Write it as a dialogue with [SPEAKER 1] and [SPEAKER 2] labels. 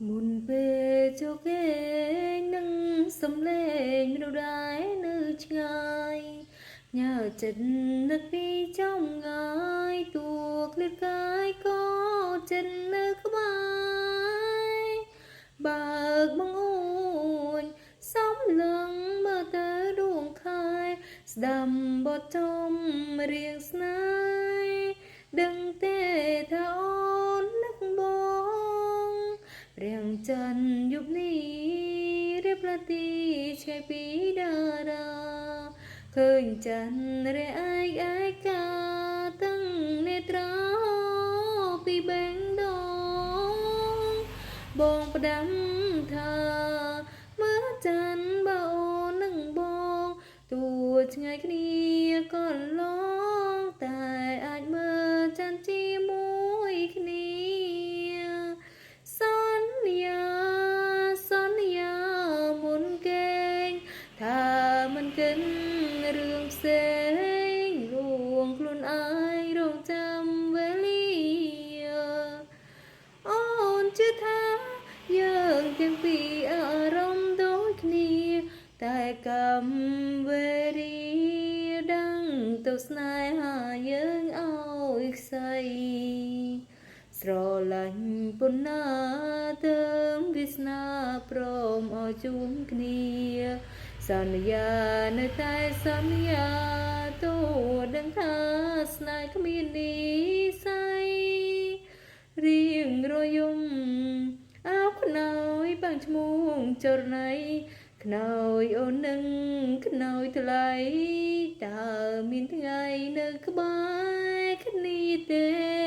[SPEAKER 1] មុនពេលចូលគេនឹងសំឡេងមនុស្សដែរនៅឆ្ងាយញើចិត្តនឹកពីចំងាយតួឃ្លាតកាយក៏ចិត្តនៅក្បែរបើកបង្អួនសំឡឹងមើលទៅដួងខែស្ដាំបទចំរៀងស្នេហ៍ដឹងទេថាអូននឹកបងរាំងច័ន្ទយប់នេះរៀបរាទីឆ្ងាយពីតារាឃើញច័ន្ទរះឯកឯកាតាំងនេត្រាពីបេងដូងបងផ្ដាំថាមើលច័ន្ទបើអូននឹងបងទោះឆ្ងាយគ្នាក៏ឡងតែអាចមើលច័ន្ទជាមួយគ្នាសន្យាសន្យាមុនគេងថាមិនកិនរឿងផ្សេងលួងខ្លួនឯងរងចាំវេលាអូនជឿថាយើងទាំងពីរអារម្មណ៍ដូចគ្នាតែកម្មវេរីដឹងទៅស្នេហាយើងឲ្យខ្សីស្រឡាញ់ប៉ុណ្ណាទៅវាសនាព្រមឲ្យជួបគ្នាសន្យានៅតែសន្យាទោះដឹងថាស្នេហ៍គ្មាននិស្ស័យរៀងរយំអោខ្នើយបាំងឈ្មោះចរណៃខ្នើយអូននឹងខ្នើយថ្លៃតើមានថ្ងៃនៅក្បែរគ្នាទេ